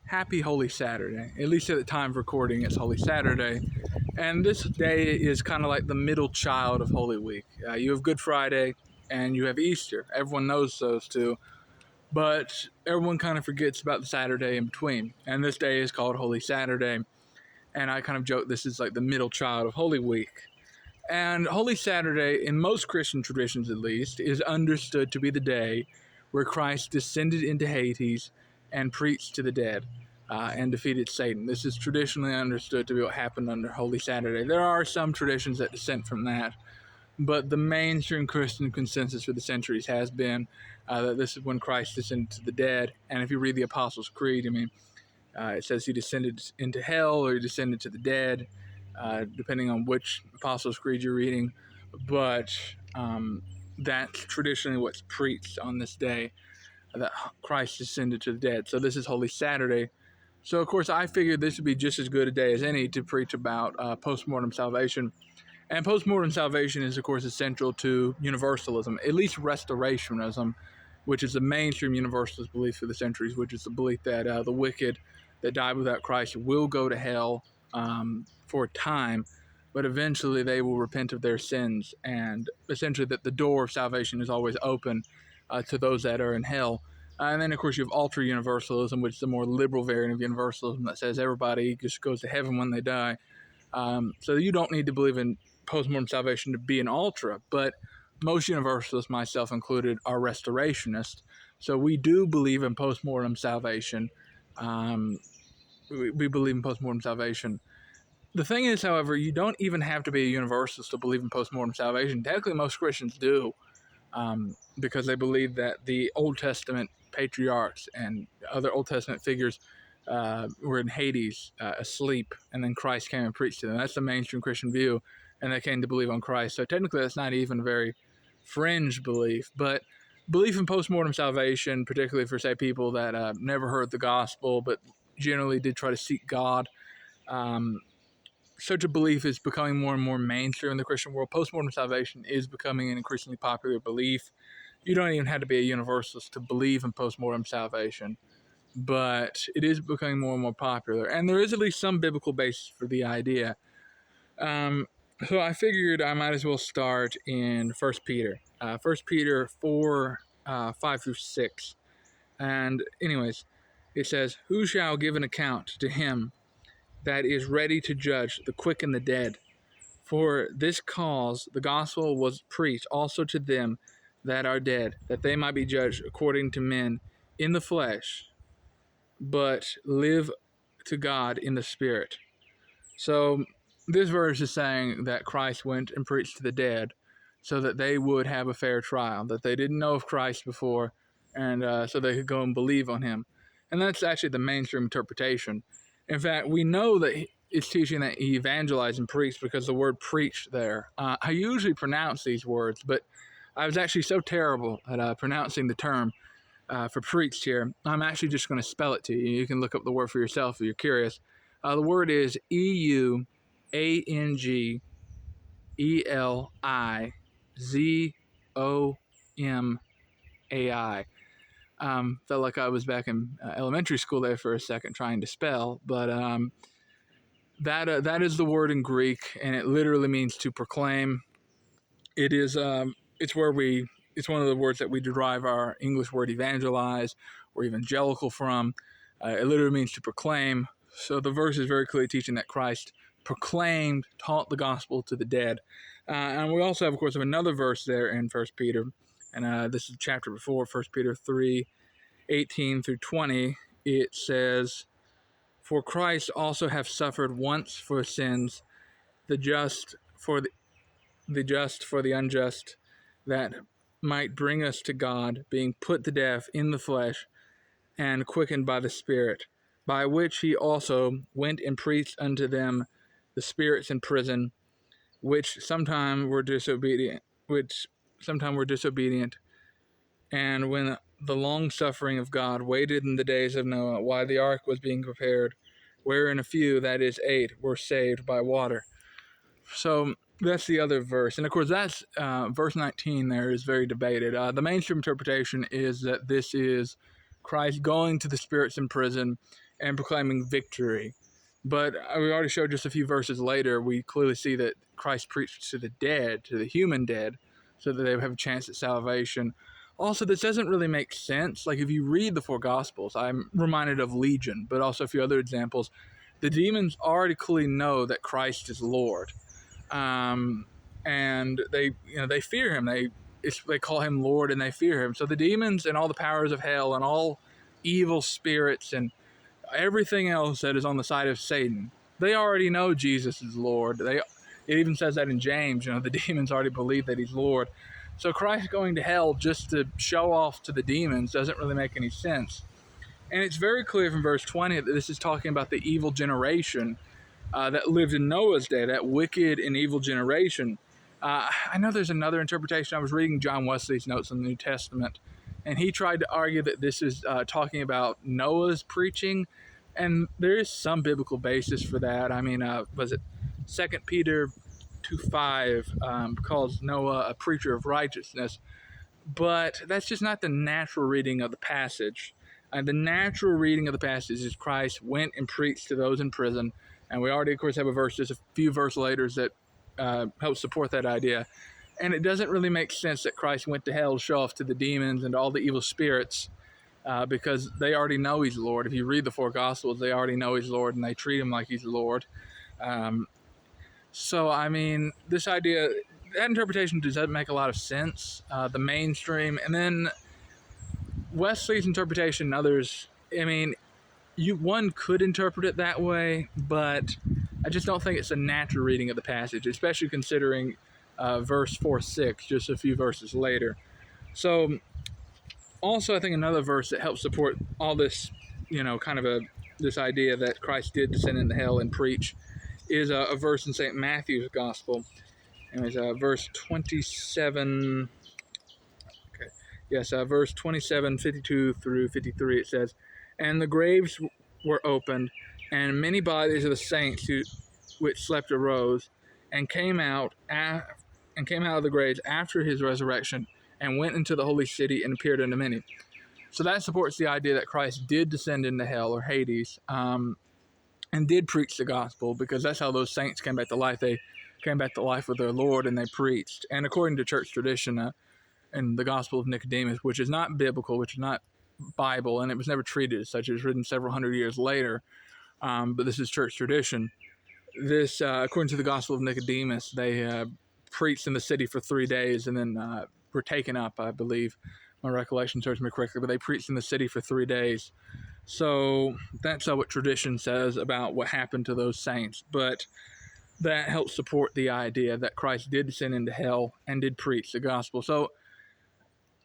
Happy Holy Saturday. At least at the time of recording, it's Holy Saturday. And this day is kind of like the middle child of Holy Week. You have Good Friday and you have Easter. Everyone knows those two. But everyone kind of forgets about the Saturday in between. And this day is called Holy Saturday. And I kind of joke this is like the middle child of Holy Week. And Holy Saturday, in most Christian traditions at least, is understood to be the day where Christ descended into Hades and preached to the dead and defeated Satan. This is traditionally understood to be what happened under Holy Saturday. There are some traditions that dissent from that, but the mainstream Christian consensus for the centuries has been that this is when Christ descended to the dead. And if you read the Apostles' Creed, it says he descended into hell or he descended to the dead, depending on which Apostles' Creed you're reading. But that's traditionally what's preached on this day, that Christ descended to the dead. So this is Holy Saturday. So, of course, I figured this would be just as good a day as any to preach about postmortem salvation. And postmortem salvation is, of course, essential to universalism, at least restorationism, which is the mainstream universalist belief for the centuries, which is the belief that the wicked that died without Christ will go to hell for a time, but eventually they will repent of their sins, and essentially that the door of salvation is always open to those that are in hell. And then, of course, you have ultra-universalism, which is the more liberal variant of universalism that says everybody just goes to heaven when they die. So you don't need to believe in postmortem salvation to be an ultra, but most universalists, myself included, are restorationists. So we do believe in postmortem salvation. We believe in postmortem salvation. The thing is, however, you don't even have to be a universalist to believe in postmortem salvation. Technically, most Christians do, because they believe that the Old Testament patriarchs and other Old Testament figures were in Hades, asleep, and then Christ came and preached to them. That's the mainstream Christian view, and they came to believe on Christ. So technically, that's not even a very fringe belief, but belief in postmortem salvation, particularly for, say, people that never heard the gospel, but generally did try to seek God, such a belief is becoming more and more mainstream in the Christian world. Postmortem salvation is becoming an increasingly popular belief. You don't even have to be a universalist to believe in postmortem salvation, but it is becoming more and more popular. And there is at least some biblical basis for the idea. So I figured I might as well start in 1 Peter. 1 Peter 4, 5 through 6. And anyways, it says, "Who shall give an account to him that is ready to judge the quick and the dead? For this cause the gospel was preached also to them that are dead, that they might be judged according to men in the flesh, but live to God in the Spirit." So this verse is saying that Christ went and preached to the dead so that they would have a fair trial, that they didn't know of Christ before, and so they could go and believe on him. And that's actually the mainstream interpretation. In fact, we know that it's teaching that he evangelized and preached because the word preached there. I usually pronounce these words, but I was actually so terrible at pronouncing the term for preached here, I'm actually just going to spell it to you. You can look up the word for yourself if you're curious. The word is Euangelizomai. Felt like I was back in elementary school there for a second trying to spell, but that is the word in Greek, and it literally means to proclaim. It is it's one of the words that we derive our English word evangelize or evangelical from. It literally means to proclaim. So the verse is very clearly teaching that Christ proclaimed, taught the gospel to the dead. And we also have, of course, another verse there in 1 Peter, and this is the chapter before, 1 Peter 3, 18 through 20. It says, "For Christ also hath suffered once for sins, the just for the unjust, that might bring us to God, being put to death in the flesh, and quickened by the Spirit, by which he also went and preached unto them the spirits in prison, which sometime were disobedient, and when the long suffering of God waited in the days of Noah, while the ark was being prepared, wherein a few, that is 8, were saved by water." So that's the other verse. And of course, that's verse 19 there is very debated. The mainstream interpretation is that this is Christ going to the spirits in prison and proclaiming victory. But we already showed just a few verses later, we clearly see that Christ preached to the dead, to the human dead, so that they would have a chance at salvation. Also, this doesn't really make sense. Like, if you read the four Gospels, I'm reminded of Legion, but also a few other examples. The demons already clearly know that Christ is Lord, and they fear him. They call him Lord, and they fear him. So the demons and all the powers of hell and all evil spirits and everything else that is on the side of Satan, they already know Jesus is Lord. It even says that in James, the demons already believe that he's Lord. So Christ going to hell just to show off to the demons doesn't really make any sense. And it's very clear from verse 20 that this is talking about the evil generation that lived in Noah's day, that wicked and evil generation. I know there's another interpretation. I was reading John Wesley's notes on the New Testament, and he tried to argue that this is talking about Noah's preaching, and there is some biblical basis for that. I mean, was it 2 Peter 2:5 calls Noah a preacher of righteousness, but that's just not the natural reading of the passage. The natural reading of the passage is Christ went and preached to those in prison, and we already, of course, have a verse, just a few verses later, that helps support that idea. And it doesn't really make sense that Christ went to hell to show off to the demons and all the evil spirits, because they already know he's Lord. If you read the four Gospels, they already know he's Lord, and they treat him like he's Lord. So, I mean, this idea, that interpretation doesn't make a lot of sense, the mainstream. And then Wesley's interpretation and others, I mean, one could interpret it that way, but I just don't think it's a natural reading of the passage, especially considering verse 4-6, just a few verses later. So, also, I think another verse that helps support all this, this idea that Christ did descend into hell and preach is a verse in St. Matthew's Gospel. And it's verse 27. Okay. Yes, verse 27, 52 through 53, it says, "And the graves were opened, and many bodies of the saints which slept arose, and came out of the graves after his resurrection, and went into the holy city and appeared unto many." So that supports the idea that Christ did descend into hell or Hades, and did preach the gospel, because that's how those saints came back to life. They came back to life with their Lord, and they preached. And according to church tradition, in the Gospel of Nicodemus, which is not biblical, which is not Bible, and it was never treated as such. It was written several hundred years later, but this is church tradition. This, according to the Gospel of Nicodemus, they preached in the city for 3 days, and then were taken up, I believe. My recollection serves me correctly, but they preached in the city for 3 days. So that's what tradition says about what happened to those saints. But that helps support the idea that Christ did descend into hell and did preach the gospel. So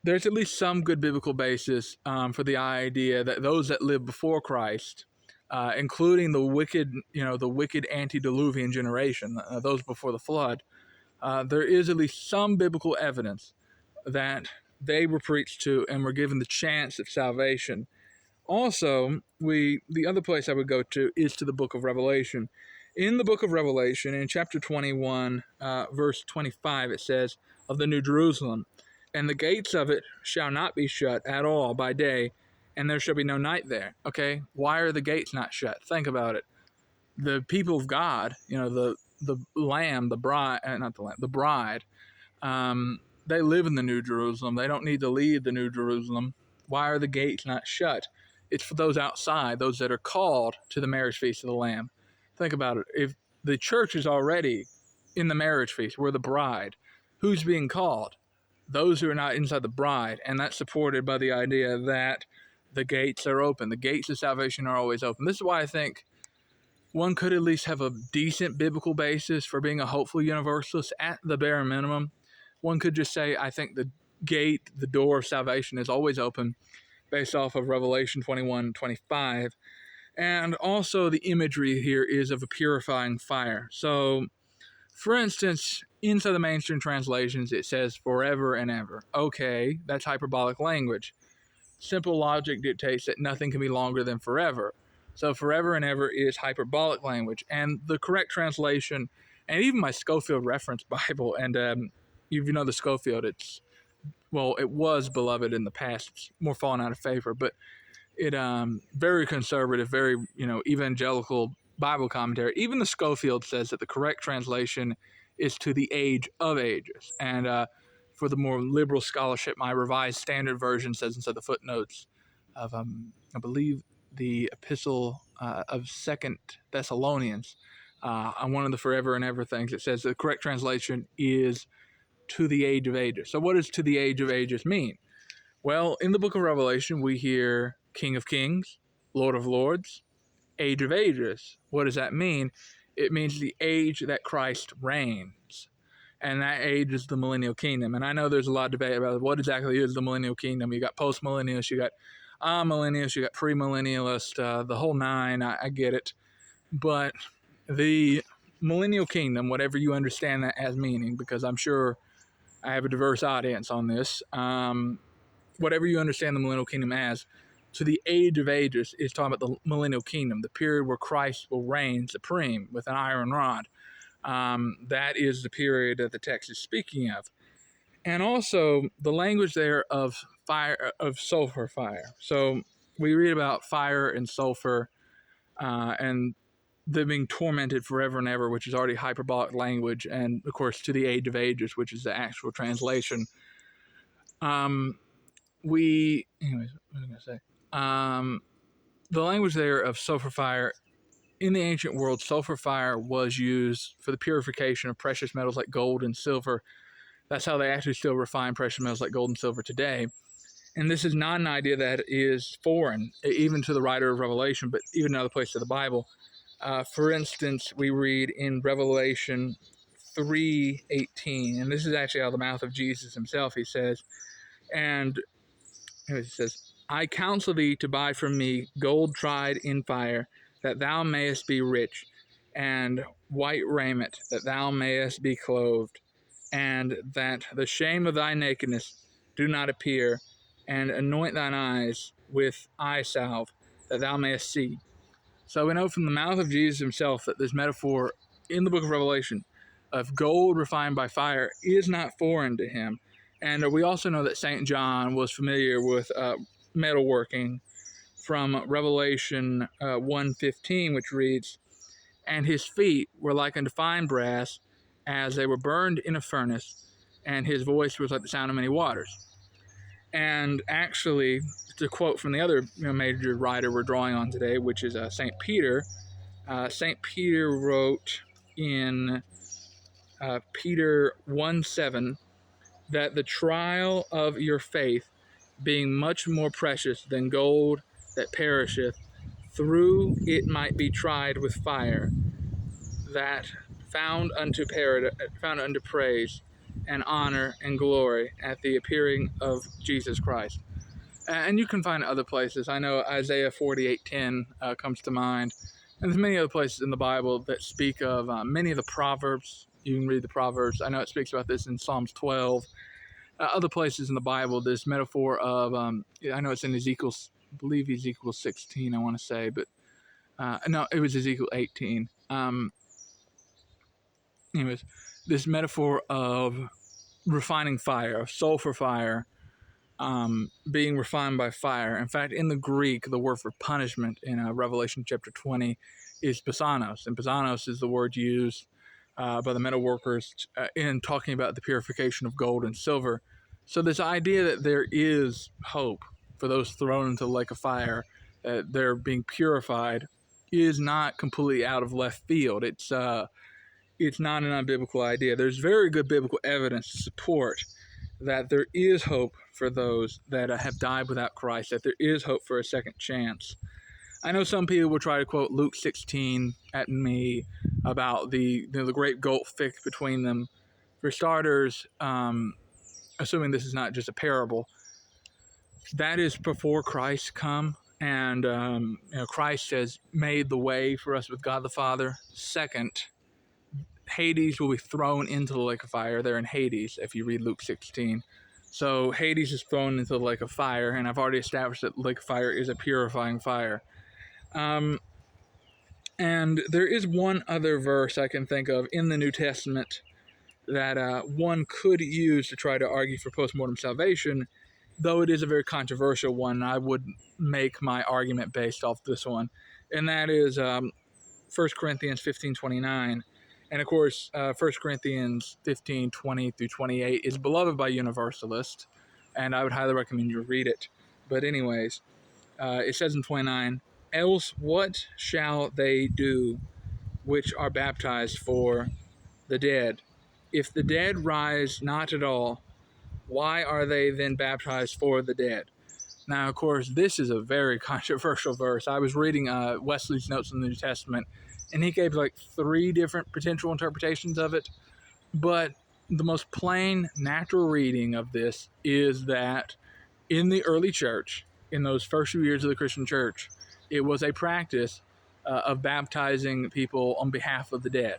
there's at least some good biblical basis for the idea that those that lived before Christ, including the wicked antediluvian generation, those before the flood, there is at least some biblical evidence that they were preached to and were given the chance of salvation. Also, the other place I would go to is to the book of Revelation. In the book of Revelation, in chapter 21, verse 25, it says, "Of the New Jerusalem, and the gates of it shall not be shut at all by day, and there shall be no night there." Okay, why are the gates not shut? Think about it. The people of God, the lamb, the bride, not the lamb, the bride, they live in the New Jerusalem. They don't need to leave the New Jerusalem. Why are the gates not shut? It's for those outside, those that are called to the marriage feast of the Lamb. Think about it. If the church is already in the marriage feast, we're the bride, who's being called? Those who are not inside the bride. And that's supported by the idea that the gates are open. The gates of salvation are always open. This is why I think one could at least have a decent biblical basis for being a hopeful universalist at the bare minimum. One could just say, I think the gate, the door of salvation is always open, based off of Revelation 21:25. And also the imagery here is of a purifying fire. So, for instance, inside the mainstream translations, it says forever and ever. Okay, that's hyperbolic language. Simple logic dictates that nothing can be longer than forever. So forever and ever is hyperbolic language. And the correct translation, and even my Scofield Reference Bible, and if you know the Scofield, it was beloved in the past. It's more fallen out of favor. But it very conservative, very evangelical Bible commentary. Even the Schofield says that the correct translation is to the age of ages. And for the more liberal scholarship, my Revised Standard Version says inside the footnotes of I believe the Epistle of Second Thessalonians, on one of the forever and ever things, it says the correct translation is to the age of ages. So what does to the age of ages mean? Well, in the book of Revelation, we hear King of Kings, Lord of Lords, Age of Ages. What does that mean? It means the age that Christ reigns. And that age is the millennial kingdom. And I know there's a lot of debate about what exactly is the millennial kingdom. You got post-millennialists, you got millennialists, you got premillennialists, the whole nine. I get it. But the millennial kingdom, whatever you understand that as meaning, because I'm sure I have a diverse audience on this, whatever you understand the millennial kingdom as, to the age of ages is talking about the millennial kingdom, the period where Christ will reign supreme with an iron rod. That is the period that the text is speaking of. And also the language there of fire, of sulfur fire. So we read about fire and sulfur and them being tormented forever and ever, which is already hyperbolic language, and of course to the age of ages, which is the actual translation. Anyways, what was I going to say? The language there of sulfur fire, in the ancient world, sulfur fire was used for the purification of precious metals like gold and silver. That's how they actually still refine precious metals like gold and silver today. And this is not an idea that is foreign, even to the writer of Revelation, but even in other places of the Bible. For instance, we read in Revelation 3:18, and this is actually out of the mouth of Jesus himself. He says, I counsel thee to buy from me gold tried in fire, that thou mayest be rich, and white raiment, that thou mayest be clothed, and that the shame of thy nakedness do not appear, and anoint thine eyes with eye salve, that thou mayest see. So we know from the mouth of Jesus himself that this metaphor in the book of Revelation of gold refined by fire is not foreign to him. And we also know that St. John was familiar with metalworking from Revelation 1:15, which reads, And his feet were like unto fine brass, as they were burned in a furnace, and his voice was like the sound of many waters. And actually, to quote from the other major writer we're drawing on today, which is St. Peter, St. Peter wrote in Peter 1:7 that the trial of your faith, being much more precious than gold that perisheth, through it might be tried with fire, that found unto praise and honor and glory at the appearing of Jesus Christ. And you can find other places. I know Isaiah 48:10 comes to mind. And there's many other places in the Bible that speak of many of the Proverbs. You can read the Proverbs. I know it speaks about this in Psalms 12. Other places in the Bible, this metaphor of, I know it's in Ezekiel, I believe Ezekiel 16, I want to say, but no, it was Ezekiel 18. Anyways, this metaphor of refining fire, of sulfur fire, being refined by fire. In fact, in the Greek, the word for punishment in Revelation chapter 20 is basanos, and basanos is the word used by the metal workers in talking about the purification of gold and silver. So this idea that there is hope for those thrown into the lake of fire, they're being purified, is not completely out of left field. It's not an unbiblical idea. There's very good biblical evidence to support that there is hope for those that have died without Christ, that there is hope for a second chance. I know some people will try to quote Luke 16 at me about the great gulf fixed between them. For starters, assuming this is not just a parable, that is before Christ come, and Christ has made the way for us with God the Father. Second, Hades will be thrown into the lake of fire. They're in Hades, if you read Luke 16. So Hades is thrown into the lake of fire, and I've already established that the lake of fire is a purifying fire. And there is one other verse I can think of in the New Testament that one could use to try to argue for postmortem salvation, though it is a very controversial one, I would make my argument based off this one, and that is 1 Corinthians 15:29. And of course, 1 Corinthians 15:20 through 28 is beloved by universalists, and I would highly recommend you read it. But, anyways, it says in 29, else what shall they do which are baptized for the dead? If the dead rise not at all, why are they then baptized for the dead? Now, of course, this is a very controversial verse. I was reading Wesley's notes in the New Testament, and he gave like 3 different potential interpretations of it. But the most plain, natural reading of this is that in the early church, in those first few years of the Christian church, it was a practice of baptizing people on behalf of the dead.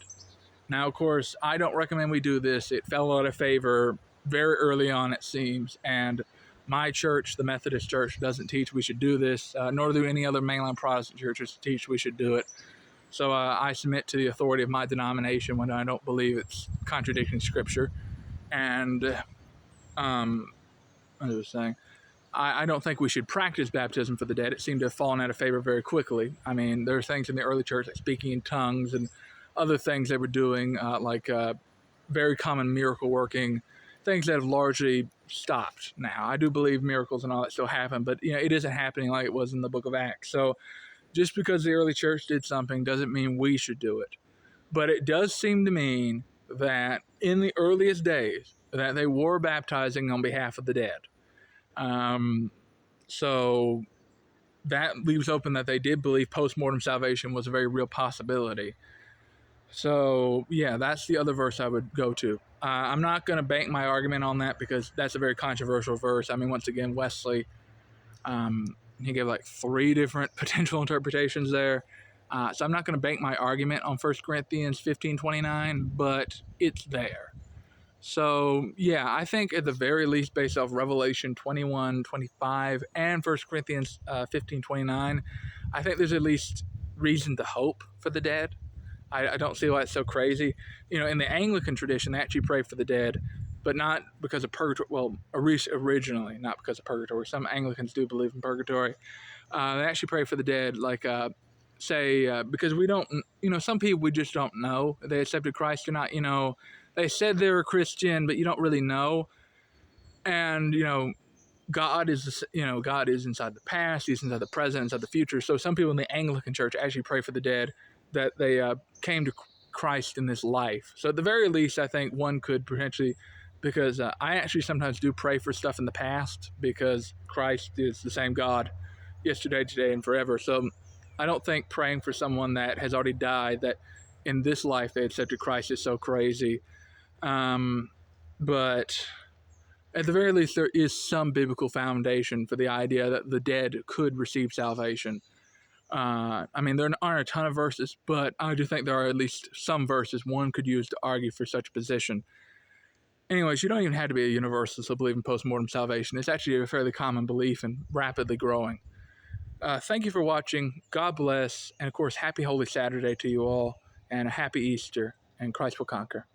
Now, of course, I don't recommend we do this. It fell out of favor very early on, it seems, and my church, the Methodist Church, doesn't teach we should do this, nor do any other mainline Protestant churches teach we should do it. So I submit to the authority of my denomination when I don't believe it's contradicting Scripture. And I was saying, I don't think we should practice baptism for the dead. It seemed to have fallen out of favor very quickly. I mean, there are things in the early church like speaking in tongues and other things they were doing, like very common miracle working, things that have largely stopped now. I do believe miracles and all that still happen, but it isn't happening like it was in the book of Acts. So just because the early church did something doesn't mean we should do it. But it does seem to mean that in the earliest days that they were baptizing on behalf of the dead. So that leaves open that they did believe post-mortem salvation was a very real possibility. So, yeah, that's the other verse I would go to. I'm not going to bank my argument on that because that's a very controversial verse. I mean, once again, Wesley, he gave like 3 different potential interpretations there. So I'm not going to bank my argument on 1 Corinthians 15:29, but it's there. So, yeah, I think at the very least, based off Revelation 21:25 and 1 Corinthians 15:29, I think there's at least reason to hope for the dead. I don't see why it's so crazy. In the Anglican tradition, they actually pray for the dead, but not because of purgatory. Well, originally, not because of purgatory. Some Anglicans do believe in purgatory. They actually pray for the dead, like, because we don't, some people we just don't know. They accepted Christ or not, they said they're a Christian, but you don't really know. And, God is inside the past, He's inside the present, inside the future. So some people in the Anglican Church actually pray for the dead that they came to Christ in this life. So at the very least, I think one could potentially, because I actually sometimes do pray for stuff in the past because Christ is the same God yesterday, today, and forever. So I don't think praying for someone that has already died, that in this life they accepted Christ, is so crazy. But at the very least, there is some biblical foundation for the idea that the dead could receive salvation. I mean, there aren't a ton of verses, but I do think there are at least some verses one could use to argue for such a position. Anyways, you don't even have to be a universalist to believe in post-mortem salvation. It's actually a fairly common belief and rapidly growing. Thank you for watching. God bless. And of course, happy Holy Saturday to you all, and a happy Easter, and Christ will conquer.